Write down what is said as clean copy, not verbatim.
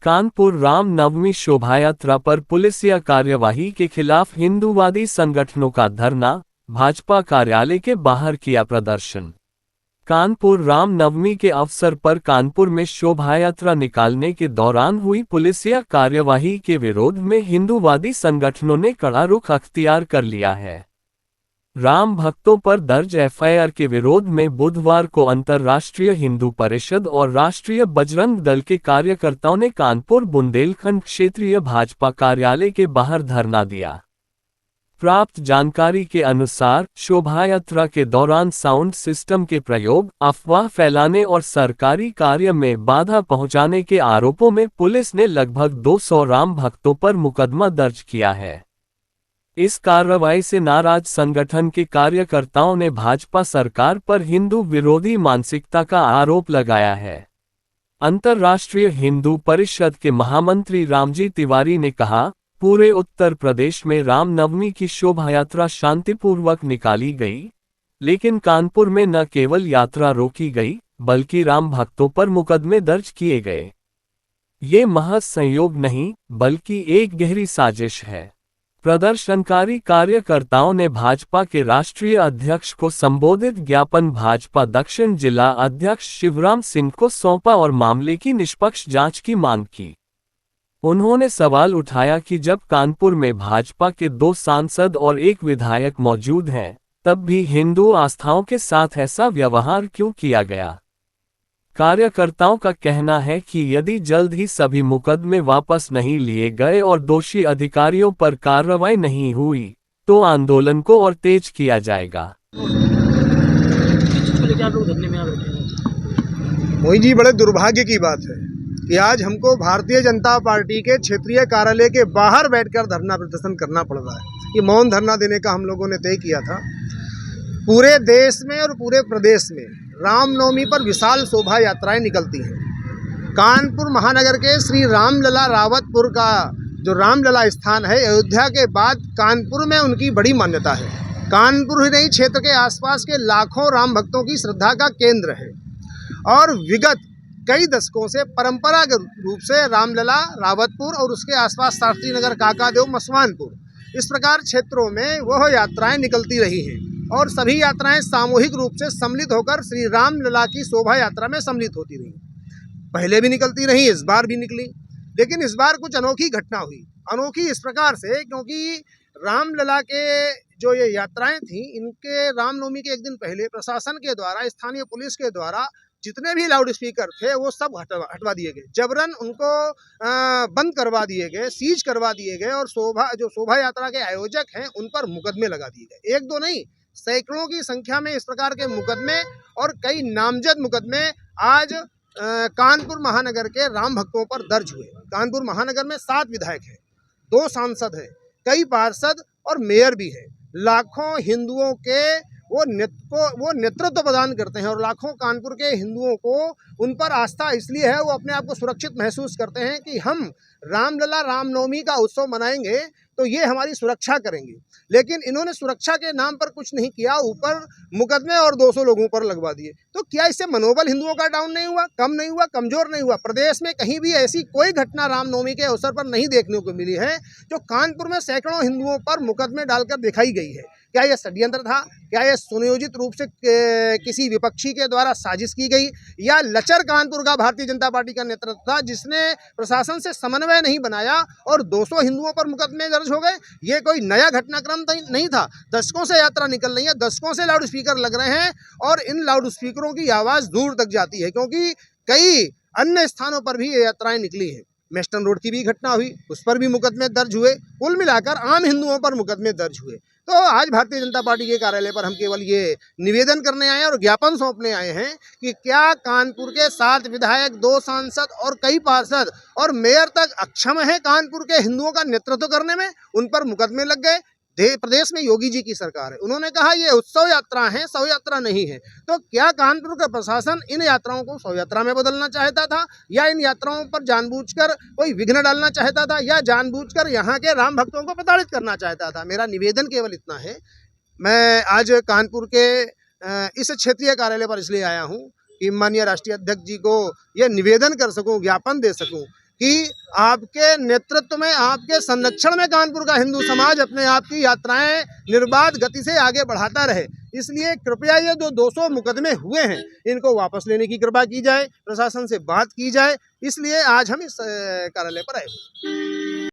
कानपुर रामनवमी शोभायात्रा पर पुलिसिया कार्यवाही के खिलाफ हिंदूवादी संगठनों का धरना, भाजपा कार्यालय के बाहर किया प्रदर्शन। कानपुर रामनवमी के अवसर पर कानपुर में शोभायात्रा निकालने के दौरान हुई पुलिसिया कार्यवाही के विरोध में हिंदूवादी संगठनों ने कड़ा रुख अख्तियार कर लिया है। राम भक्तों पर दर्ज एफआईआर के विरोध में बुधवार को अंतर्राष्ट्रीय हिंदू परिषद और राष्ट्रीय बजरंग दल के कार्यकर्ताओं ने कानपुर बुंदेलखंड क्षेत्रीय भाजपा कार्यालय के बाहर धरना दिया। प्राप्त जानकारी के अनुसार शोभायात्रा के दौरान साउंड सिस्टम के प्रयोग, अफवाह फैलाने और सरकारी कार्य में बाधा पहुंचाने के आरोपों में पुलिस ने लगभग 200 राम भक्तों पर मुकदमा दर्ज किया है। इस कार्रवाई से नाराज संगठन के कार्यकर्ताओं ने भाजपा सरकार पर हिंदू विरोधी मानसिकता का आरोप लगाया है। अंतर्राष्ट्रीय हिंदू परिषद के महामंत्री रामजी तिवारी ने कहा, पूरे उत्तर प्रदेश में रामनवमी की शोभायात्रा शांतिपूर्वक निकाली गई, लेकिन कानपुर में न केवल यात्रा रोकी गई बल्कि राम भक्तों पर मुकदमे दर्ज किए गए। ये महज संयोग नहीं बल्कि एक गहरी साजिश है। प्रदर्शनकारी कार्यकर्ताओं ने भाजपा के राष्ट्रीय अध्यक्ष को संबोधित ज्ञापन भाजपा दक्षिण जिला अध्यक्ष शिवराम सिंह को सौंपा और मामले की निष्पक्ष जांच की मांग की। उन्होंने सवाल उठाया कि जब कानपुर में भाजपा के 2 सांसद और 1 विधायक मौजूद हैं, तब भी हिंदू आस्थाओं के साथ ऐसा व्यवहार क्यों किया गया। कार्यकर्ताओं का कहना है कि यदि जल्द ही सभी मुकदमे वापस नहीं लिए गए और दोषी अधिकारियों पर कार्रवाई नहीं हुई, तो आंदोलन को और तेज किया जाएगा। मोही जी, बड़े दुर्भाग्य की बात है कि आज हमको भारतीय जनता पार्टी के क्षेत्रीय कार्यालय के बाहर बैठकर धरना प्रदर्शन करना पड़ रहा है। ये मौन धरना देने का हम लोगों ने तय किया था। पूरे देश में और पूरे प्रदेश में रामनवमी पर विशाल शोभा यात्राएं निकलती हैं। कानपुर महानगर के श्री रामलला रावतपुर का जो रामलला स्थान है, अयोध्या के बाद कानपुर में उनकी बड़ी मान्यता है। कानपुर ही नहीं, क्षेत्र के आसपास के लाखों राम भक्तों की श्रद्धा का केंद्र है और विगत कई दशकों से परंपरागत रूप से रामलला रावतपुर और उसके आसपास शास्त्री नगर, काकादेव, मसवानपुर, इस प्रकार क्षेत्रों में वह यात्राएं निकलती रही हैं और सभी यात्राएं सामूहिक रूप से सम्मिलित होकर श्री रामलला की शोभा यात्रा में सम्मिलित होती रही। पहले भी निकलती रही, इस बार भी निकली, लेकिन इस बार कुछ अनोखी घटना हुई। अनोखी इस प्रकार से क्योंकि रामलला के जो ये यात्राएं थी, इनके रामनवमी के एक दिन पहले प्रशासन के द्वारा, स्थानीय पुलिस के द्वारा जितने भी लाउड स्पीकर थे वो सब हटवा दिए गए, जबरन उनको बंद करवा दिए गए, सीज करवा दिए गए और शोभा यात्रा के आयोजक हैं उन पर मुकदमे लगा दिए गए। 1-2 नहीं, सैकड़ों की संख्या में इस प्रकार के मुकदमे और कई नामजद मुकदमे आज कानपुर महानगर के राम भक्तों पर दर्ज हुए। कानपुर महानगर में 7 विधायक हैं, 2 सांसद हैं, कई पार्षद और मेयर भी हैं। लाखों हिंदुओं के वो नेतृत्व प्रदान करते हैं और लाखों कानपुर के हिंदुओं को उन पर आस्था इसलिए है, वो अपने आप को सुरक्षित महसूस करते हैं कि हम रामलला रामनवमी का उत्सव मनाएंगे तो ये हमारी सुरक्षा करेंगे। लेकिन इन्होंने सुरक्षा के नाम पर कुछ नहीं किया, ऊपर मुकदमे और 200 लोगों पर लगवा दिए। तो क्या इससे मनोबल हिंदुओं का डाउन नहीं हुआ, कम नहीं हुआ, कमजोर नहीं हुआ? प्रदेश में कहीं भी ऐसी कोई घटना रामनवमी के अवसर पर नहीं देखने को मिली है जो कानपुर में सैकड़ों हिंदुओं पर मुकदमे डालकर दिखाई गई है। क्या यह षड्यंत्र था? क्या यह सुनियोजित रूप से किसी विपक्षी के द्वारा साजिश की गई, या लचर कानपुर का भारतीय जनता पार्टी का नेतृत्व था जिसने प्रशासन से समन्वय नहीं बनाया और 200 हिंदुओं पर मुकदमे दर्ज हो गए? ये कोई नया घटनाक्रम नहीं था। दशकों से यात्रा निकल रही है, दशकों से लाउड स्पीकर लग रहे हैं और इन लाउड स्पीकरों की आवाज़ दूर तक जाती है, क्योंकि कई अन्य स्थानों पर भी ये यात्राएं निकली हैं। मेस्टन रोड की भी घटना हुई, उस पर भी मुकदमे दर्ज हुए। कुल मिलाकर आम हिंदुओं पर मुकदमे दर्ज हुए। तो आज भारतीय जनता पार्टी के कार्यालय पर हम केवल ये निवेदन करने आए हैं और ज्ञापन सौंपने आए हैं कि क्या कानपुर के 7 विधायक, 2 सांसद और कई पार्षद और मेयर तक अक्षम है कानपुर के हिंदुओं का नेतृत्व करने में? उन पर मुकदमे लग गए। प्रदेश में योगी जी की सरकार है, उन्होंने कहा ये उत्सव यात्रा है, शव यात्रा नहीं है। तो क्या कानपुर का प्रशासन इन यात्राओं को शव यात्रा में बदलना चाहता था, या इन यात्राओं पर जानबूझकर कोई विघ्न डालना चाहता था, या जानबूझकर यहाँ के राम भक्तों को प्रताड़ित करना चाहता था? मेरा निवेदन केवल इतना है। मैं आज कानपुर के इस क्षेत्रीय कार्यालय पर इसलिए आया हूँ कि माननीय राष्ट्रीय अध्यक्ष जी को यह निवेदन कर सकूँ, ज्ञापन दे सकूँ कि आपके नेतृत्व में, आपके संरक्षण में कानपुर का हिंदू समाज अपने आप की यात्राएं निर्बाध गति से आगे बढ़ाता रहे। इसलिए कृपया ये जो 200 मुकदमे हुए हैं इनको वापस लेने की कृपा की जाए, प्रशासन से बात की जाए। इसलिए आज हम इस कार्यालय पर आए।